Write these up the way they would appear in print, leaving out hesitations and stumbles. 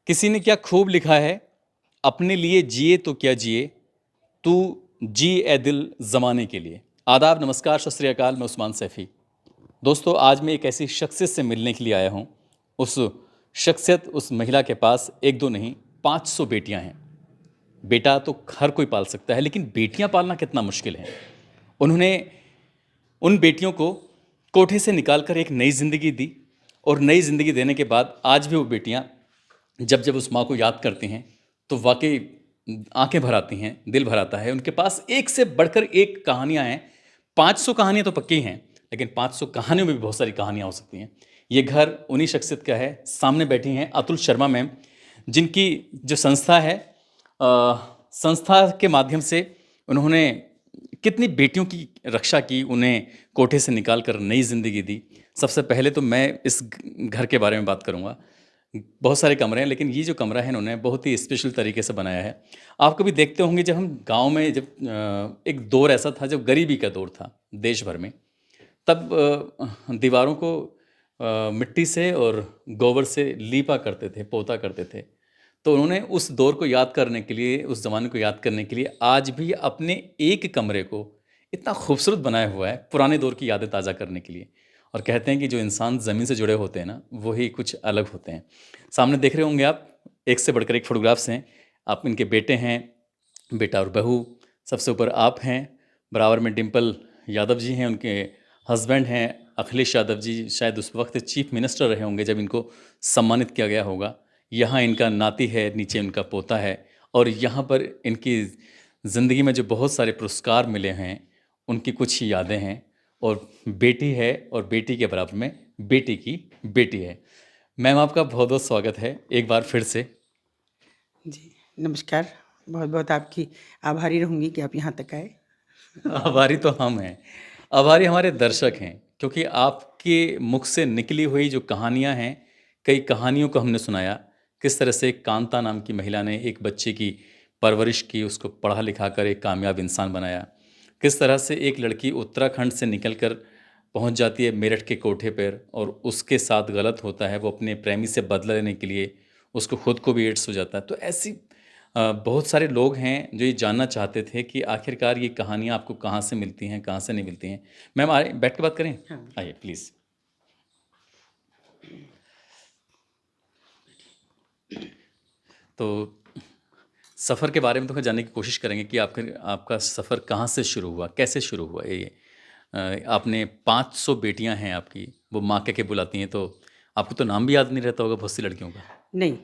किसी ने क्या खूब लिखा है, अपने लिए जिए तो क्या जिए, तू जी ए दिल ज़माने के लिए। आदाब, नमस्कार, सत श्री अकाल, मैं उस्मान सैफ़ी। दोस्तों, आज मैं एक ऐसी शख्सियत से मिलने के लिए आया हूँ। उस शख्सियत, उस महिला के पास 1-2 नहीं, 500 बेटियाँ हैं। बेटा तो हर कोई पाल सकता है, लेकिन बेटियाँ पालना कितना मुश्किल है। उन्होंने उन बेटियों को कोठे से निकाल कर एक नई ज़िंदगी दी और नई ज़िंदगी देने के बाद आज भी वो बेटियाँ जब उस माँ को याद करती हैं, तो वाक़ई आँखें भर आती हैं, दिल भर आता है। उनके पास एक से बढ़कर एक कहानियाँ हैं। 500 कहानियाँ तो पक्की हैं, लेकिन 500 कहानियों में भी बहुत सारी कहानियाँ हो सकती हैं। ये घर उन्हीं शख्सियत का है। सामने बैठी हैं अतुल शर्मा मैम, जिनकी जो संस्था है, संस्था के माध्यम से उन्होंने कितनी बेटियों की रक्षा की, उन्हें कोठे से निकाल कर नई ज़िंदगी दी। सबसे पहले तो मैं इस घर के बारे में बात करूँगा। बहुत सारे कमरे हैं, लेकिन ये जो कमरा है इन्होंने बहुत ही स्पेशल तरीके से बनाया है। आप कभी देखते होंगे, जब हम गाँव में जब एक दौर ऐसा था जब गरीबी का दौर था देश भर में, तब दीवारों को मिट्टी से और गोबर से लीपा करते थे, पोता करते थे। तो उन्होंने उस दौर को याद करने के लिए, उस ज़माने को याद करने के लिए आज भी अपने एक कमरे को इतना खूबसूरत बनाया हुआ है, पुराने दौर की यादें ताज़ा करने के लिए। और कहते हैं कि जो इंसान ज़मीन से जुड़े होते हैं ना, वही कुछ अलग होते हैं। सामने देख रहे होंगे आप, एक से बढ़कर एक फ़ोटोग्राफ्स हैं। आप इनके बेटे हैं, बेटा और बहू, सबसे ऊपर आप हैं, बराबर में डिम्पल यादव जी हैं, उनके हस्बैंड हैं अखिलेश यादव जी, शायद उस वक्त चीफ मिनिस्टर रहे होंगे जब इनको सम्मानित किया गया होगा। यहाँ इनका नाती है, नीचे इनका पोता है, और यहाँ पर इनकी ज़िंदगी में जो बहुत सारे पुरस्कार मिले हैं, उनकी कुछ यादें हैं। और बेटी है, और बेटी के बराबर में बेटी की बेटी है। मैम, आपका बहुत-बहुत स्वागत है एक बार फिर से। जी, नमस्कार। बहुत-बहुत आपकी आभारी रहूँगी कि आप यहाँ तक आए। आभारी तो हम हैं, आभारी हमारे दर्शक हैं, क्योंकि आपके मुख से निकली हुई जो कहानियाँ हैं, कई कहानियों को हमने सुनाया। किस तरह से कांता नाम की महिला ने एक बच्चे की परवरिश की, उसको पढ़ा-लिखा कर एक कामयाब इंसान बनाया। किस तरह से एक लड़की उत्तराखंड से निकल कर पहुँच जाती है मेरठ के कोठे पर, और उसके साथ गलत होता है, वो अपने प्रेमी से बदला लेने के लिए उसको खुद को भी एड्स हो जाता है। तो ऐसी बहुत सारे लोग हैं जो ये जानना चाहते थे कि आखिरकार ये कहानियाँ आपको कहाँ से मिलती हैं, कहाँ से नहीं मिलती हैं। मैम, आइए बैठ के बात करें? हाँ। आइए प्लीज़। तो सफ़र के बारे में तो खैर जानने की कोशिश करेंगे कि आखिर आपका सफ़र कहाँ से शुरू हुआ, कैसे शुरू हुआ ये? आपने 500 बेटियाँ हैं आपकी, वो माँ कह के बुलाती हैं, तो आपको तो नाम भी याद नहीं रहता होगा बहुत सी लड़कियों का। नहीं,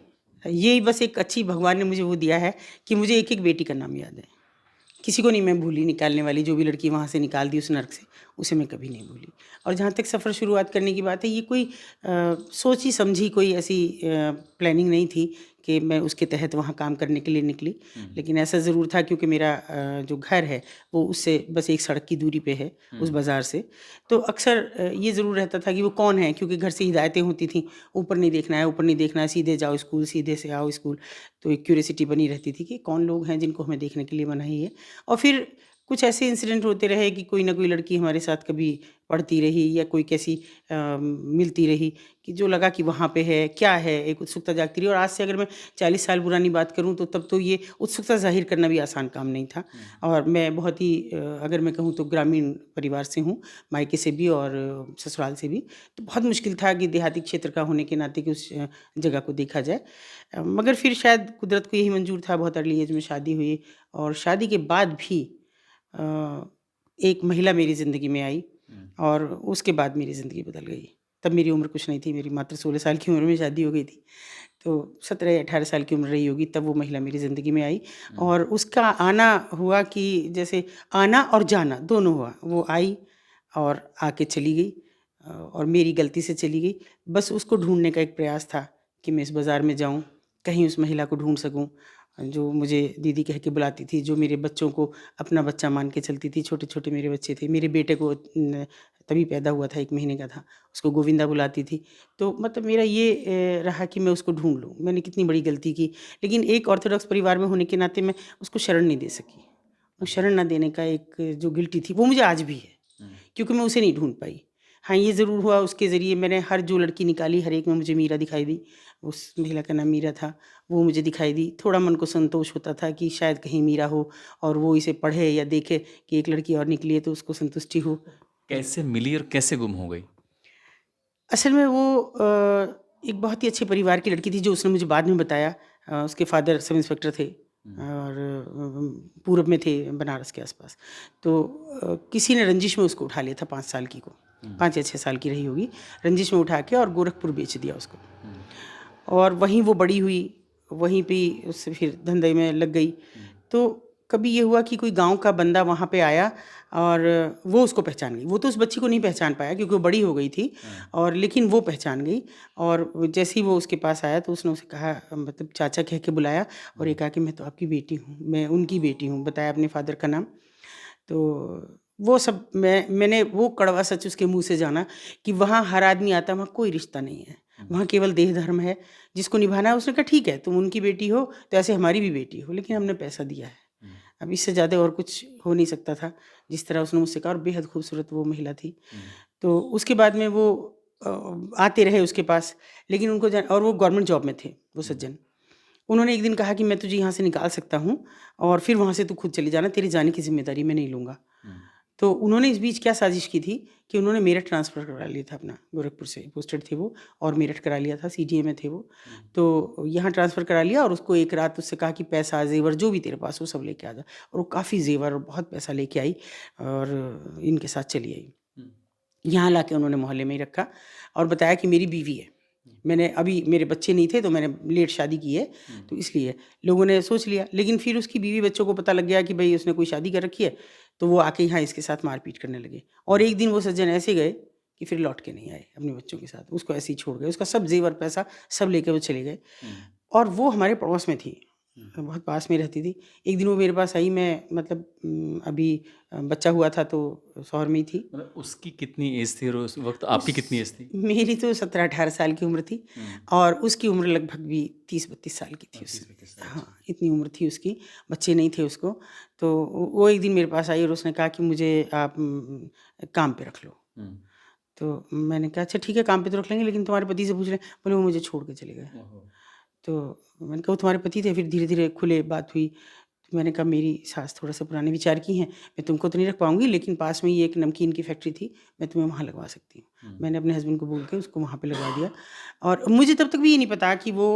ये बस एक अच्छी भगवान ने मुझे वो दिया है कि मुझे एक-एक बेटी का नाम याद है। किसी को नहीं मैं भूली निकालने वाली, जो भी लड़की वहाँ से निकाल दी उस नर्क से, उसे मैं कभी नहीं भूली। और जहाँ तक सफ़र शुरुआत करने की बात है, ये कोई सोची-समझी कोई ऐसी प्लानिंग नहीं थी कि मैं उसके तहत वहाँ काम करने के लिए निकली। लेकिन ऐसा ज़रूर था, क्योंकि मेरा जो घर है, वो उससे बस एक सड़क की दूरी पे है, उस बाज़ार से। तो अक्सर ये ज़रूर रहता था कि वो कौन है, क्योंकि घर से हिदायतें होती थीं, ऊपर नहीं देखना है, ऊपर नहीं देखना है, सीधे जाओ स्कूल, सीधे से आओ स्कूल। तो एक क्यूरियोसिटी बनी रहती थी कि कौन लोग हैं जिनको हमें देखने के लिए मनाही है। और फिर कुछ ऐसे इंसिडेंट होते रहे कि कोई ना कोई लड़की हमारे साथ कभी पढ़ती रही, या कोई कैसी मिलती रही कि जो लगा कि वहाँ पे है, क्या है, एक उत्सुकता जागती रही। और आज से अगर मैं 40 साल पुरानी बात करूँ, तो तब तो ये उत्सुकता ज़ाहिर करना भी आसान काम नहीं था। और मैं बहुत ही अगर मैं कहूँ तो ग्रामीण परिवार से हूँ, मायके से भी और ससुराल से भी। तो बहुत मुश्किल था कि देहाती क्षेत्र का होने के नाते कि उस जगह को देखा जाए। मगर फिर शायद कुदरत को यही मंजूर था, बहुत अर्ली एज में शादी हुई। और शादी के बाद भी अ, एक महिला मेरी ज़िंदगी में आई, और उसके बाद मेरी ज़िंदगी बदल गई। तब मेरी उम्र कुछ नहीं थी, मेरी मात्र 16 साल की उम्र में शादी हो गई थी। तो 17-18 साल की उम्र रही होगी, तब वो महिला मेरी ज़िंदगी में आई। और उसका आना हुआ कि जैसे आना और जाना दोनों हुआ। वो आई और आके चली गई, और मेरी गलती से चली गई। बस उसको ढूँढने का एक प्रयास था कि मैं इस बाज़ार में जाऊँ, कहीं उस महिला को ढूँढ सकूँ, जो मुझे दीदी कह के बुलाती थी, जो मेरे बच्चों को अपना बच्चा मान के चलती थी। छोटे-छोटे मेरे बच्चे थे। मेरे बेटे को तभी पैदा हुआ था, 1 महीने का था। उसको गोविंदा बुलाती थी। तो मतलब मेरा ये रहा कि मैं उसको ढूँढ लूँ। मैंने कितनी बड़ी गलती की, लेकिन एक ऑर्थोडॉक्स परिवार में होने के नाते मैं उसको शरण नहीं दे सकी। वो शरण ना देने का एक जो गिल्टी थी, वो मुझे आज भी है, क्योंकि मैं उसे नहीं ढूँढ पाई। हाँ, ये ज़रूर हुआ, उसके ज़रिए मैंने हर जो लड़की निकाली, हर एक में मुझे मीरा दिखाई दी। उस महिला का नाम मीरा था। वो मुझे दिखाई दी। थोड़ा मन को संतोष होता था कि शायद कहीं मीरा हो और वो इसे पढ़े या देखे कि एक लड़की और निकली है तो उसको संतुष्टि हो। कैसे मिली और कैसे गुम हो गई? असल में वो एक बहुत ही अच्छे परिवार की लड़की थी, जो उसने मुझे बाद में बताया। उसके फादर सब इंस्पेक्टर थे और पूरब में थे, बनारस के आसपास। तो किसी ने रंजिश में उसको उठा लिया था 5 साल की को, 5 या 6 साल की रही होगी। रंजिश में उठा के और गोरखपुर बेच दिया उसको, और वहीं वो बड़ी हुई, वहीं पे उससे फिर धंधे में लग गई। तो कभी ये हुआ कि कोई गांव का बंदा वहाँ पे आया और वो उसको पहचान गई। वो तो उस बच्ची को नहीं पहचान पाया क्योंकि वो बड़ी हो गई थी, और लेकिन वो पहचान गई। और जैसे ही वो उसके पास आया तो उसने उसे कहा, मतलब चाचा कह के बुलाया, और ये कहा कि मैं तो आपकी बेटी हूँ, मैं उनकी बेटी हूँ, बताया अपने फादर का नाम। तो वो सब मैंने वो कड़वा सच उसके मुंह से जाना कि वहाँ हर आदमी आता, वहाँ कोई रिश्ता नहीं है, वहाँ केवल देह धर्म है, जिसको निभाना है। उसने कहा ठीक है, तुम उनकी बेटी हो तो ऐसे हमारी भी बेटी हो, लेकिन हमने पैसा दिया है, अब इससे ज़्यादा और कुछ हो नहीं सकता था। जिस तरह उसने मुझसे कहा, और बेहद खूबसूरत वो महिला थी। तो उसके बाद में वो आते रहे उसके पास, लेकिन उनको और वो गवर्नमेंट जॉब में थे वो सज्जन। उन्होंने एक दिन कहा कि मैं तुझे यहाँ से निकाल सकता हूँ और फिर वहाँ से तू खुद चली जाना, तेरे जाने की जिम्मेदारी मैं नहीं लूँगा। तो उन्होंने इस बीच क्या साजिश की थी कि उन्होंने मेरठ ट्रांसफ़र करा लिया था अपना, गोरखपुर से पोस्टेड थे वो, और मेरठ करा लिया था, सीडीए में थे वो। तो यहाँ ट्रांसफ़र करा लिया और उसको एक रात उससे कहा कि पैसा, ज़ेवर जो भी तेरे पास हो सब लेके आ जा। और वो काफ़ी ज़ेवर और बहुत पैसा लेके आई और इनके साथ चली आई। यहाँ लाके उन्होंने मोहल्ले में ही रखा और बताया कि मेरी बीवी है। मैंने अभी, मेरे बच्चे नहीं थे तो मैंने लेट शादी की है, तो इसलिए लोगों ने सोच लिया। लेकिन फिर उसकी बीवी बच्चों को पता लग गया कि भाई उसने कोई शादी कर रखी है, तो वो आके यहाँ इसके साथ मारपीट करने लगे। और एक दिन वो सज्जन ऐसे गए कि फिर लौट के नहीं आए अपने बच्चों के साथ, उसको ऐसे ही छोड़ गए। उसका सब जेवर पैसा सब लेके वो चले गए। और वो हमारे पड़ोस में थी, बहुत पास में रहती थी। एक दिन वो मेरे पास आई, मैं मतलब अभी बच्चा हुआ था तो शहर में ही थी। मतलब उसकी कितनी एज थी और उस वक्त आपकी कितनी एज थी? मेरी तो 17-18 साल की उम्र थी और उसकी उम्र लगभग भी 30-32 साल की थी। 30-32 साल। हाँ, इतनी उम्र थी उसकी, बच्चे नहीं थे उसको। तो वो एक दिन मेरे पास आई और उसने कहा कि मुझे आप काम पे रख लो। तो मैंने कहा अच्छा ठीक है, काम पे तो रख लेंगे, लेकिन तुम्हारे पति से पूछ रहे हैं। बोले वो मुझे छोड़ के चले गए। तो मैंने कहा वो तुम्हारे पति थे? फिर धीरे धीरे खुले बात हुई। तो मैंने कहा मेरी सास थोड़ा सा पुराने विचार की हैं, मैं तुमको तो नहीं रख पाऊंगी, लेकिन पास में ही एक नमकीन की फैक्ट्री थी, मैं तुम्हें वहाँ लगवा सकती हूँ। मैंने अपने हस्बैंड को बोल के उसको वहाँ पे लगवा दिया। और मुझे तब तक भी ये नहीं पता कि वो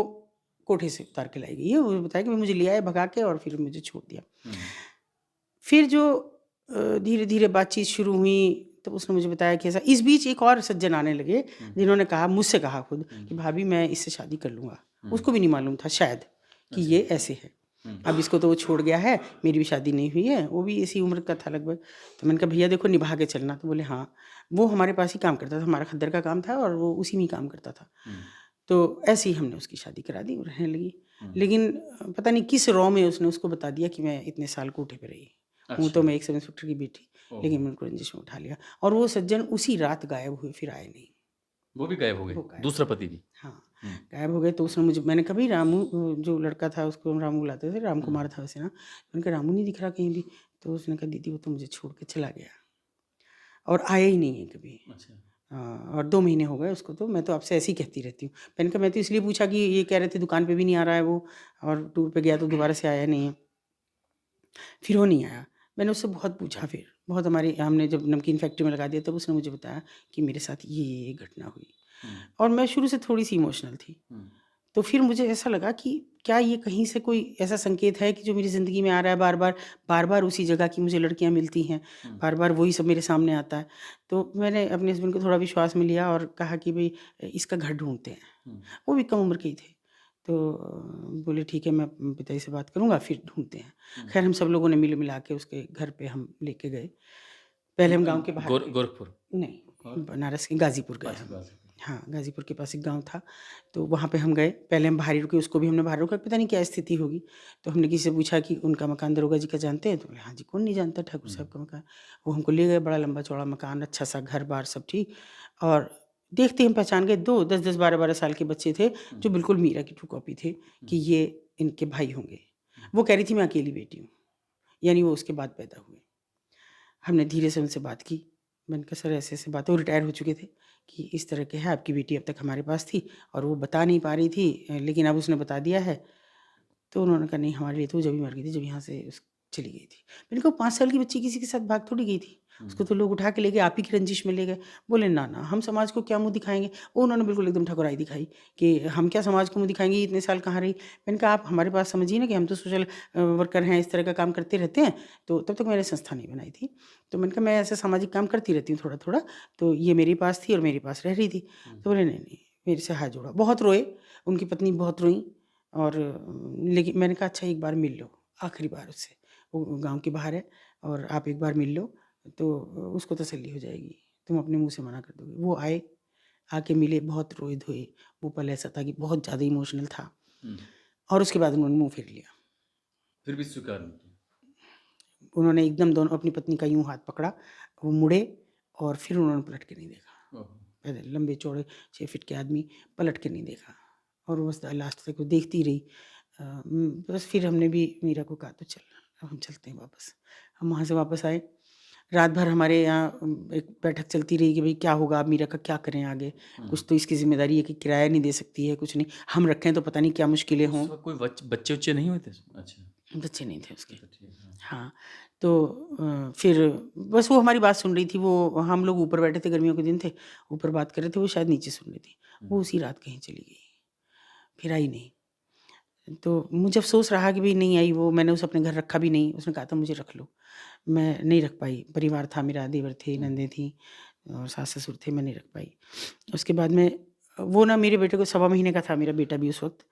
कोठे से उतार के लाई गई है। वो बताया कि मुझे ले आए भगा के और फिर मुझे छोड़ दिया। फिर जो धीरे धीरे बातचीत शुरू हुई, तो उसने मुझे बताया कि ऐसा। इस बीच एक और सज्जन आने लगे जिन्होंने कहा, मुझसे कहा खुद कि भाभी मैं इससे शादी कर लूँगा। उसको भी नहीं मालूम था शायद कि ये ऐसे है। अब इसको तो वो छोड़ गया है, मेरी भी शादी नहीं हुई है, वो भी इसी उम्र का था लगभग। तो मैंने कहा भैया देखो निभा के चलना। तो बोले हाँ। वो हमारे पास ही काम करता था, हमारा खद्दर का काम था और वो उसी में ही काम करता था। तो ऐसे ही हमने उसकी शादी करा दी, वो रहने लगी। लेकिन पता नहीं किस रॉ में उसने उसको बता दिया कि मैं इतने साल कोठे पे रही हूँ, तो मैं एक सब इंस्पेक्टर की बेटी, लेकिन मैंने उनको रंजिश में उठा लिया। और वो सज्जन उसी रात गायब हुए, फिर आए नहीं। वो भी गायब हो वो गए, गायब दूसरा पति भी? हाँ, गायब हो गए। तो उसने मुझे, मैंने कभी रामू, जो लड़का था उसको हम रामू बुलाते थे, राम कुमार था वैसे ना। मैंने कहा रामू नहीं दिख रहा कहीं भी। तो उसने कहा दीदी वो तो मुझे छोड़ के चला गया और आया ही नहीं है कभी। अच्छा। और 2 महीने हो गए उसको। तो मैं तो आपसे ऐसे ही कहती रहती हूँ। मैंने कहा मैं तो इसलिए पूछा कि ये कह रहे थे दुकान पे भी नहीं आ रहा है वो, और टूर पे गया तो दोबारा से आया नहीं है। फिर वो नहीं आया। मैंने उससे बहुत पूछा, फिर बहुत, हमारी हमने जब नमकीन फैक्ट्री में लगा दिया तब उसने मुझे बताया कि मेरे साथ ये घटना हुई। और मैं शुरू से थोड़ी सी इमोशनल थी। तो फिर मुझे ऐसा लगा कि क्या ये कहीं से कोई ऐसा संकेत है कि जो मेरी ज़िंदगी में आ रहा है बार बार, बार बार उसी जगह की मुझे लड़कियां मिलती हैं, बार बार वही सब मेरे सामने आता है। तो मैंने अपने हस्बैंड को थोड़ा विश्वास में लिया और कहा कि भाई इसका घर ढूंढते हैं। वो भी कम उम्र के ही थे। तो बोले ठीक है, मैं पिताजी से बात करूंगा, फिर ढूंढते हैं। खैर हम सब लोगों ने मिल मिला के उसके घर पे हम लेके गए। पहले हम गांव के बाहर गए। गोरखपुर? नहीं, बनारस के गाजीपुर गए हम। हाँ, गाजीपुर के पास एक गांव था, तो वहाँ पे हम गए। पहले हम बाहर ही रुके, उसको भी हमने बाहर रोका, पता नहीं क्या स्थिति होगी। तो हमने किसी से पूछा कि उनका मकान दरोगा जी का जानते हैं? तो बोले हाँ जी, कौन नहीं जानता ठाकुर साहब का मकान। वो हमको ले गए, बड़ा लंबा चौड़ा मकान, अच्छा सा घर बार सब ठीक। और देखते ही हम पहचान गए, 2 10-10 12-12 साल के बच्चे थे जो बिल्कुल मीरा की ट्रू कॉपी थे कि ये इनके भाई होंगे। वो कह रही थी मैं अकेली बेटी हूँ, यानी वो उसके बाद पैदा हुए। हमने धीरे से उनसे बात की। मैंने कहा सर ऐसे ऐसे बात है, वो रिटायर हो चुके थे, कि इस तरह के है, आपकी बेटी अब तक हमारे पास थी और वो बता नहीं पा रही थी, लेकिन अब उसने बता दिया है। तो उन्होंने कहा नहीं, हमारे लिए तो वो जब ही मर गई थी जब यहाँ से चली गई थी। मैंने कहा 5 साल की बच्ची किसी के साथ भाग थोड़ी गई थी, उसको तो लोग उठा के ले गए, आप ही की रंजिश में ले गए। बोले ना ना, हम समाज को क्या मुंह दिखाएंगे। वो उन्होंने बिल्कुल एकदम ठकुराई दिखाई कि हम क्या समाज को मुंह दिखाएंगे, ये इतने साल कहाँ रही। मैंने कहा आप हमारे पास समझिए ना कि हम तो सोशल वर्कर हैं, इस तरह का काम करते रहते हैं। तो तब तक मैंने संस्था नहीं बनाई थी। तो मैंने कहा मैं ऐसा सामाजिक काम करती रहती हूँ थोड़ा थोड़ा, तो ये मेरे पास थी और मेरे पास रह रही थी। तो बोले नहीं नहीं, मेरे से हाथ जोड़ा, बहुत रोए, उनकी पत्नी बहुत रोई। और लेकिन मैंने कहा अच्छा एक बार मिल लो, आखिरी बार उससे, वो गांव के बाहर है और आप एक बार मिल लो तो उसको तसल्ली हो जाएगी, तुम अपने मुंह से मना कर दोगे। वो आए, आके मिले, बहुत रोए धोए। वो पल ऐसा था कि बहुत ज़्यादा इमोशनल था और उसके बाद उन्होंने मुंह फेर लिया। फिर भी स्वीकार नहीं किया। उन्होंने एकदम दोनों अपनी पत्नी का यूं हाथ पकड़ा, वो मुड़े और फिर उन्होंने पलट के नहीं देखा। पैदल लंबे चौड़े 6 फीट के आदमी, पलट के नहीं देखा और वो बस लास्ट तक वो देखती रही। बस फिर हमने भी मीरा को कहा तो चल अब हम चलते हैं वापस। हम वहाँ से वापस आए। रात भर हमारे यहाँ एक बैठक चलती रही कि भाई क्या होगा, अब मीरा का क्या करें आगे। कुछ तो इसकी जिम्मेदारी है कि किराया नहीं दे सकती है, कुछ नहीं, हम रखें तो पता नहीं क्या मुश्किलें हों। उस वक्त कोई बच्चे उच्चे नहीं हुए थे? अच्छा, बच्चे नहीं थे उसके। तो ठीक है। हाँ, तो फिर बस वो हमारी बात सुन रही थी। वो हम लोग ऊपर बैठे थे, गर्मियों के दिन थे, ऊपर बात कर रहे थे, वो शायद नीचे सुन रही थी। वो उसी रात कहीं चली गई, फिर आई नहीं। तो मुझे अफ़सोस रहा कि भई नहीं आई वो, मैंने उसे अपने घर रखा भी नहीं। उसने कहा था मुझे रख लो, मैं नहीं रख पाई। परिवार था मेरा, देवर थे, नंदें थीं और सास-ससुर थे, मैं नहीं रख पाई। उसके बाद में वो ना मेरे बेटे को 1.25 महीने का था मेरा बेटा भी उस वक़्त,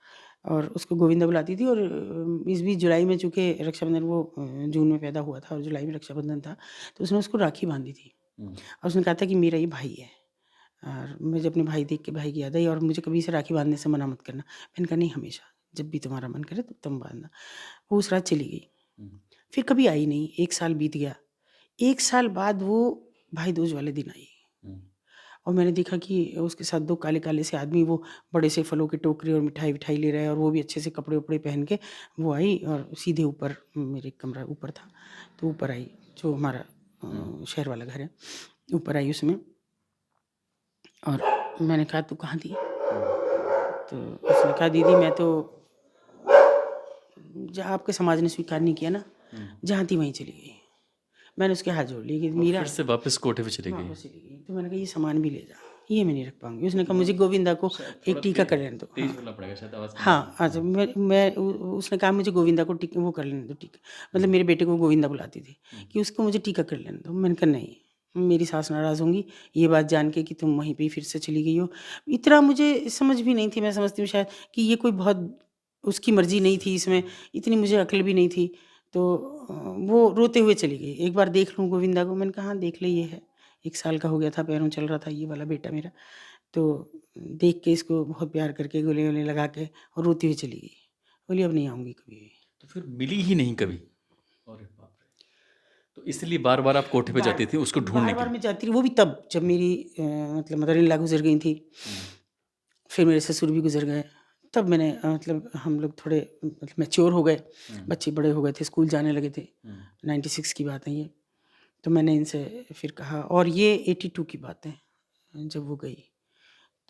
और उसको गोविंदा बुलाती थी। और इस बीच जुलाई में, चूँकि रक्षाबंधन वो जून में पैदा हुआ था और जुलाई में रक्षाबंधन था, तो उसने उसको राखी बाँधी थी और उसने कहा था कि मेरा ये भाई है और मुझे अपने भाई देख के भाई की याद आई और मुझे कभी इसे राखी बाँधने से मना मत करना। मैंने कहा नहीं, हमेशा जब भी तुम्हारा मन करे तब तुम बाँधना। वो उस रात चली गई, फिर कभी आई नहीं। 1 साल बीत गया। 1 साल बाद वो भाई दूज वाले दिन आई और मैंने देखा कि उसके साथ 2 काले-काले से आदमी, वो बड़े से फलों की टोकरी और मिठाई-विठाई ले रहे हैं और वो भी अच्छे से कपड़े-वपड़े पहन के वो आई और सीधे ऊपर, मेरे कमरा ऊपर था, तो ऊपर आई, जो हमारा शहर वाला घर है, ऊपर आई उसमें। और मैंने कहा तू कहाँ थी? तो उसने कहा दीदी मैं तो, जहाँ आपके समाज ने स्वीकार नहीं किया ना, जहाँ थी वहीं चली गई। मैंने उसके हाथ जोड़ लिए कि मीरा फिर से वापस कोठे पे चली गई। वापस चली गई। तो मैंने कहा ये सामान भी ले जा, ये मैं नहीं रख पाऊंगी। उसने कहा मुझे गोविंदा को एक टीका कर लेने दो। तेज बोलना पड़ेगा शायद, आवाज कम हाँ, अच्छा, उसने कहा मुझे गोविंदा को टीका वो कर लेने दो, टीका, मतलब मेरे बेटे को गोविंदा बुलाती थी, कि उसको मुझे टीका कर लेने दो। मैंने कहा नहीं, मेरी सास नाराज़ होंगी ये बात जान के कि तुम वहीं पे ही फिर से चली गई हो। इतना मुझे समझ भी नहीं थी। मैं समझती हूँ शायद कि ये कोई बहुत उसकी मर्ज़ी नहीं थी इसमें, इतनी मुझे अक्ल भी नहीं थी। तो वो रोते हुए चली गई। एक बार देख लूँ गोविंदा को। मैंने कहा हाँ देख ले, ये है, 1 साल का हो गया था, पैरों चल रहा था ये वाला बेटा मेरा। तो देख के इसको बहुत प्यार करके गले-वले लगा के और रोती हुई चली गई। बोली अब नहीं आऊँगी कभी भी। तो फिर मिली ही नहीं कभी? अरे बाप रे! तो इसलिए बार-बार आप कोठे पे जाती थी उसको ढूँढने के बार-बार लिए? मैं जाती रही, वो भी तब जब मेरी मतलब मदर इन लॉ गुज़र गई थी। फिर मेरे ससुर भी गुज़र गए। तब मैंने मतलब हम लोग थोड़े मतलब मैच्योर हो गए, बच्चे बड़े हो गए थे, स्कूल जाने लगे थे। 96 की बात है ये। तो मैंने इनसे फिर कहा, और ये 82 की बात है जब वो गई।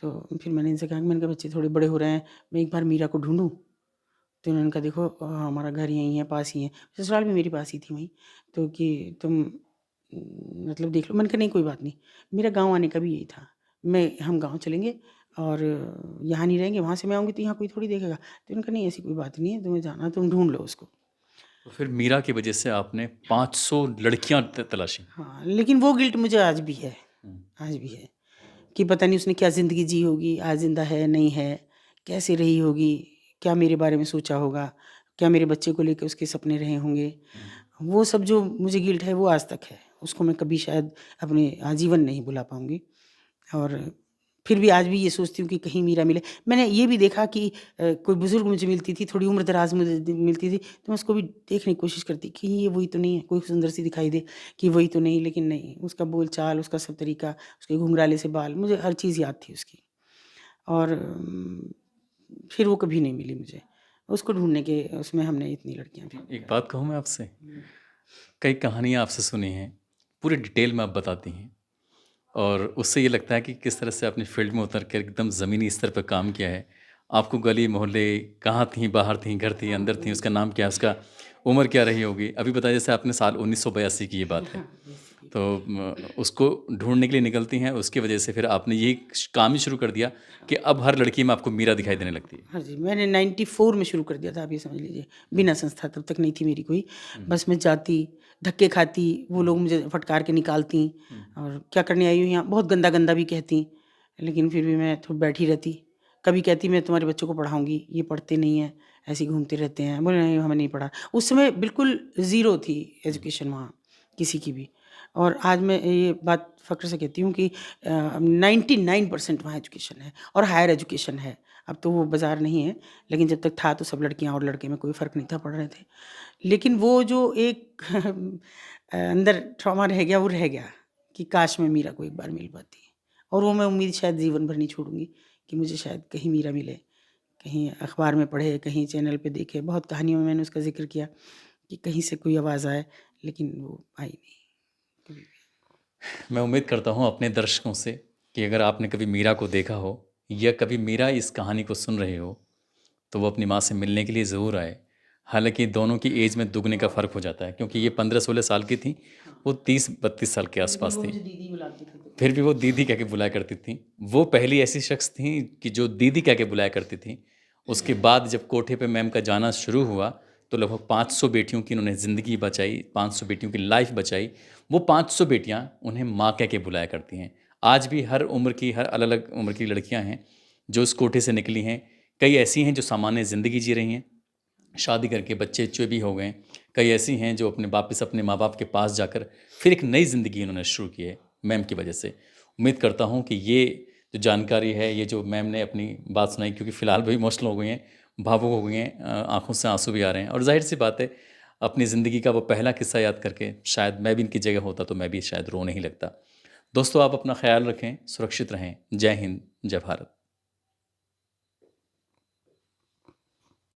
तो फिर मैंने इनसे कहा कि मैंने कहा बच्चे थोड़े बड़े हो रहे हैं, मैं एक बार मीरा को ढूँढूँ? तो उन्होंने कहा देखो हमारा घर यहीं है, पास ही है, ससुराल भी मेरे पास ही थी वहीं, तो कि तुम मतलब देख लो। मैंने कहा नहीं कोई बात नहीं, मेरा गाँव आने का भी यही था, हम गाँव चलेंगे और यहाँ नहीं रहेंगे, वहाँ से मैं आऊँगी तो यहाँ कोई थोड़ी देखेगा। तो उन्होंने कहा नहीं ऐसी कोई बात नहीं है, तुम्हें जाना तुम ढूँढ लो उसको। तो फिर मीरा की वजह से आपने 500 लड़कियाँ तलाशी। हाँ, लेकिन वो गिल्ट मुझे आज भी है, आज भी है कि पता नहीं उसने क्या ज़िंदगी जी होगी, आज ज़िंदा है, नहीं है, कैसे रही होगी, क्या मेरे बारे में सोचा होगा, क्या मेरे बच्चे को लेके उसके सपने रहे होंगे। वो सब जो मुझे गिल्ट है वो आज तक है, उसको मैं कभी शायद अपने आजीवन नहीं भुला पाऊँगी। और फिर भी आज भी ये सोचती हूँ कि कहीं मीरा मिले। मैंने ये भी देखा कि कोई बुज़ुर्ग मुझे मिलती थी, थोड़ी उम्र दराज़ मुझे मिलती थी, तो मैं उसको भी देखने की कोशिश करती कि ये वही तो नहीं है, कोई सुंदर सी दिखाई दे कि वही तो नहीं, लेकिन नहीं, उसका बोल-चाल, उसका सब तरीका, उसके घुंघराले से बाल, मुझे हर चीज़ याद थी उसकी। और फिर वो कभी नहीं मिली मुझे। उसको ढूँढने के उसमें हमने इतनी लड़कियाँ भी। एक बात कहूँ मैं आपसे, कई कहानियाँ आपसे सुनी हैं, पूरी डिटेल में आप बताती हैं और उससे ये लगता है कि किस तरह से आपने फील्ड में उतर कर एकदम ज़मीनी स्तर पर काम किया है। आपको गली मोहल्ले कहाँ थी, बाहर थी, घर थी, अंदर थी, उसका नाम क्या है, उसका उम्र क्या रही होगी। अभी बताया जैसे आपने साल 1982 की ये बात है। तो उसको ढूँढने के लिए निकलती हैं, उसकी वजह से फिर आपने ये काम ही शुरू कर दिया कि अब हर लड़की में आपको मीरा दिखाई देने लगती है। हाँ जी, मैंने 94 में शुरू कर दिया था, आप ये समझ लीजिए। बिना संस्था तब तक नहीं थी मेरी कोई। बस मैं जाती, धक्के खाती, वो लोग मुझे फटकार के निकालती और क्या करने आई हो यहाँ? बहुत गंदा-गंदा भी कहती, लेकिन फिर भी मैं तो बैठी रहती। कभी कहती मैं तुम्हारे बच्चों को पढ़ाऊँगी, ये पढ़ते नहीं हैं, ऐसे ही घूमते रहते हैं। बोले नहीं हमें नहीं पढ़ा। उस समय बिल्कुल ज़ीरो थी एजुकेशन वहाँ, किसी की भी। और आज मैं ये बात फ़ख्र से कहती हूँ कि 99% वहाँ एजुकेशन है और हायर एजुकेशन है। अब तो वो बाज़ार नहीं है, लेकिन जब तक था तो सब लड़कियाँ और लड़के में कोई फ़र्क नहीं था, पढ़ रहे थे। लेकिन वो जो एक अंदर ट्रॉमा रह गया, वो रह गया कि काश मैं मीरा को एक बार मिल पाती। और वो मैं उम्मीद शायद जीवन भर नहीं छोड़ूँगी कि मुझे शायद कहीं मीरा मिले, कहीं अखबार में पढ़े, कहीं चैनल पे देखे। बहुत कहानियों में मैंने उसका ज़िक्र किया कि कहीं से कोई आवाज़ आए, लेकिन वो आई नहीं कभी भी। मैं उम्मीद करता हूँ अपने दर्शकों से कि अगर आपने कभी मीरा को देखा हो या कभी मीरा इस कहानी को सुन रहे हो तो वो अपनी माँ से मिलने के लिए ज़रूर आए। हालांकि दोनों की एज में दुगने का फ़र्क हो जाता है क्योंकि ये 15-16 साल की थी, वो 30-32 साल के लेकिन आसपास वो थी। मुझे दीदी बुलाती थी तो। फिर भी वो दीदी कह के बुलाया करती थी। वो पहली ऐसी शख्स थी कि जो दीदी कह के बुलाया करती थी। उसके बाद जब कोठे पे मैम का जाना शुरू हुआ तो लगभग 500 बेटियों की उन्होंने ज़िंदगी बचाई, 500 बेटियों की लाइफ बचाई। वो 500 बेटियाँ उन्हें माँ कह के बुलाया करती हैं। आज भी हर उम्र की, हर अलग-अलग उम्र की लड़कियाँ हैं जो इस कोठे से निकली हैं। कई ऐसी हैं जो सामान्य ज़िंदगी जी रही हैं, शादी करके बच्चे-वच्चे भी हो गए। कई ऐसी हैं जो अपने वापस अपने माँ-बाप के पास जाकर फिर एक नई ज़िंदगी उन्होंने शुरू की है मैम की वजह से। उम्मीद करता हूँ कि ये जो जानकारी है, ये जो मैम ने अपनी बात सुनाई क्योंकि फ़िलहाल भी इमोशनल हो गई हैं, भावुक हो गई हैं, आँखों से आँसू भी आ रहे हैं और ज़ाहिर-सी बात है, अपनी ज़िंदगी का वो पहला किस्सा याद करके शायद मैं भी इनकी जगह होता तो मैं भी शायद रोने ही लगता। दोस्तों आप अपना ख़्याल रखें, सुरक्षित रहें। जय हिंद, जय भारत।